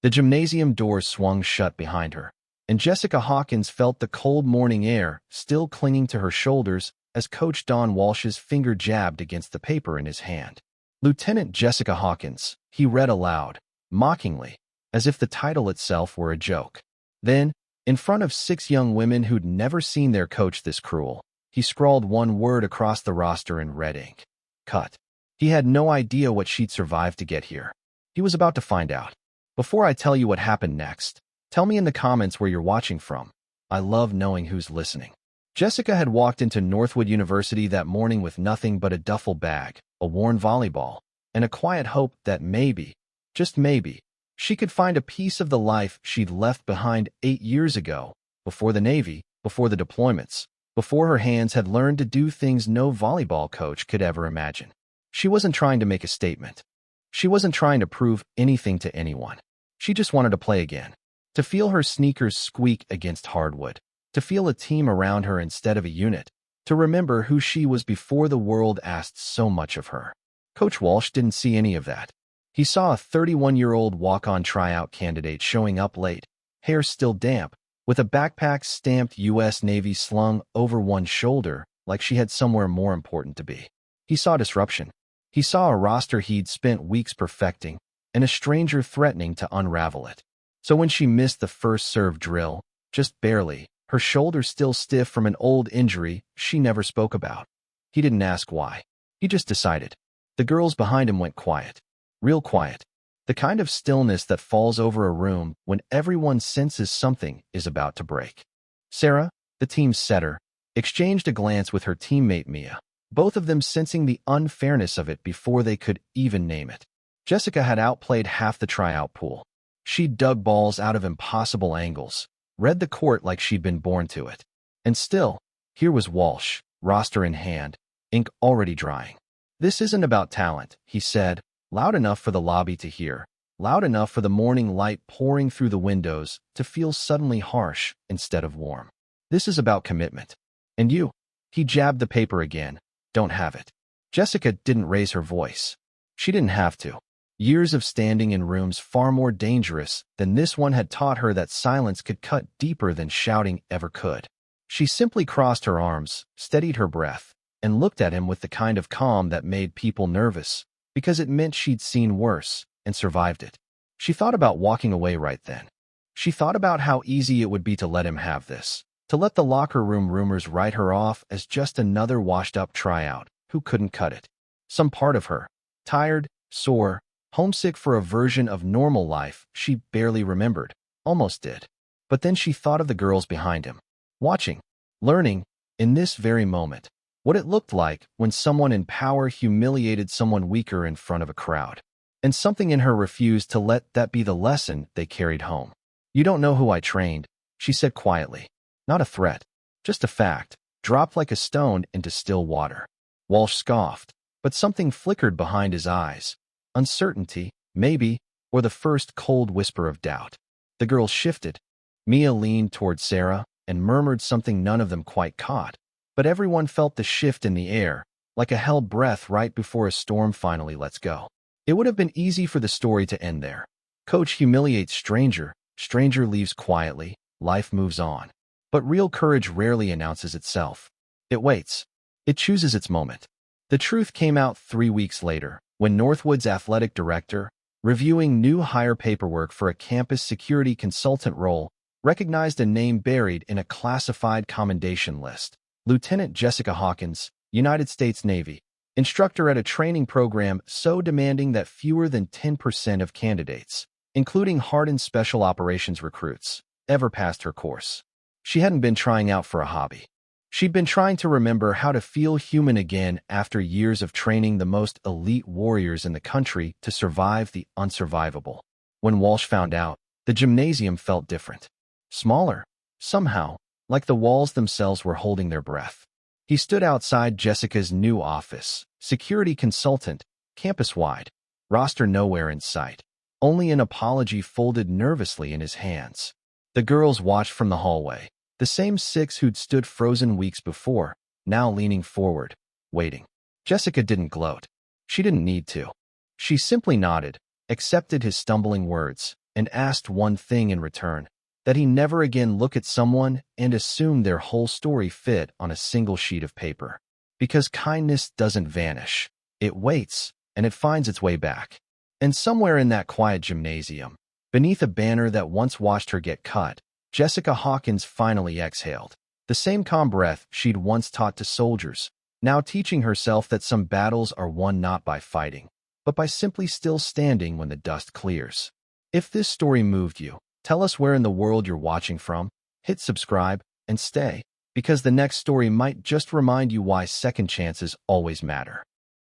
The gymnasium doors swung shut behind her, and Jessica Hawkins felt the cold morning air still clinging to her shoulders as Coach Don Walsh's finger jabbed against the paper in his hand. Lieutenant Jessica Hawkins, he read aloud, mockingly, as if the title itself were a joke. Then, in front of 6 young women who'd never seen their coach this cruel, he scrawled one word across the roster in red ink. Cut. He had no idea what she'd survived to get here. He was about to find out. Before I tell you what happened next, tell me in the comments where you're watching from. I love knowing who's listening. Jessica had walked into Northwood University that morning with nothing but a duffel bag, a worn volleyball, and a quiet hope that maybe, just maybe, she could find a piece of the life she'd left behind 8 years ago, before the Navy, before the deployments, before her hands had learned to do things no volleyball coach could ever imagine. She wasn't trying to make a statement. She wasn't trying to prove anything to anyone. She just wanted to play again, to feel her sneakers squeak against hardwood, to feel a team around her instead of a unit, to remember who she was before the world asked so much of her. Coach Walsh didn't see any of that. He saw a 31-year-old walk-on tryout candidate showing up late, hair still damp, with a backpack stamped U.S. Navy slung over one shoulder like she had somewhere more important to be. He saw disruption. He saw a roster he'd spent weeks perfecting, and a stranger threatening to unravel it. So when she missed the first serve drill, just barely, her shoulder still stiff from an old injury she never spoke about, he didn't ask why. He just decided. The girls behind him went quiet. Real quiet. The kind of stillness that falls over a room when everyone senses something is about to break. Sarah, the team's setter, exchanged a glance with her teammate Mia, both of them sensing the unfairness of it before they could even name it. Jessica had outplayed half the tryout pool. She'd dug balls out of impossible angles, read the court like she'd been born to it. And still, here was Walsh, roster in hand, ink already drying. This isn't about talent, he said, loud enough for the lobby to hear, loud enough for the morning light pouring through the windows to feel suddenly harsh instead of warm. This is about commitment. And you, he jabbed the paper again, don't have it. Jessica didn't raise her voice. She didn't have to. Years of standing in rooms far more dangerous than this one had taught her that silence could cut deeper than shouting ever could. She simply crossed her arms, steadied her breath, and looked at him with the kind of calm that made people nervous, because it meant she'd seen worse and survived it. She thought about walking away right then. She thought about how easy it would be to let him have this, to let the locker room rumors write her off as just another washed-up tryout who couldn't cut it. Some part of her, tired, sore, homesick for a version of normal life she barely remembered, almost did. But then she thought of the girls behind him, watching, learning, in this very moment, what it looked like when someone in power humiliated someone weaker in front of a crowd. And something in her refused to let that be the lesson they carried home. You don't know who I trained, she said quietly. Not a threat, just a fact, dropped like a stone into still water. Walsh scoffed, but something flickered behind his eyes. Uncertainty, maybe, or the first cold whisper of doubt. The girls shifted. Mia leaned toward Sarah and murmured something none of them quite caught, but everyone felt the shift in the air, like a held breath right before a storm finally lets go. It would have been easy for the story to end there. Coach humiliates stranger, stranger leaves quietly, life moves on. But real courage rarely announces itself. It waits. It chooses its moment. The truth came out 3 weeks later, when Northwood's athletic director, reviewing new hire paperwork for a campus security consultant role, recognized a name buried in a classified commendation list. Lieutenant Jessica Hawkins, United States Navy, instructor at a training program so demanding that fewer than 10% of candidates, including hardened special operations recruits, ever passed her course. She hadn't been trying out for a hobby. She'd been trying to remember how to feel human again after years of training the most elite warriors in the country to survive the unsurvivable. When Walsh found out, the gymnasium felt different. Smaller, somehow, like the walls themselves were holding their breath. He stood outside Jessica's new office, security consultant, campus-wide, roster nowhere in sight, only an apology folded nervously in his hands. The girls watched from the hallway, the same 6 who'd stood frozen weeks before, now leaning forward, waiting. Jessica didn't gloat. She didn't need to. She simply nodded, accepted his stumbling words, and asked one thing in return, that he never again look at someone and assume their whole story fit on a single sheet of paper. Because kindness doesn't vanish. It waits, and it finds its way back. And somewhere in that quiet gymnasium, beneath a banner that once watched her get cut, Jessica Hawkins finally exhaled. The same calm breath she'd once taught to soldiers, now teaching herself that some battles are won not by fighting, but by simply still standing when the dust clears. If this story moved you, tell us where in the world you're watching from, hit subscribe, and stay, because the next story might just remind you why second chances always matter.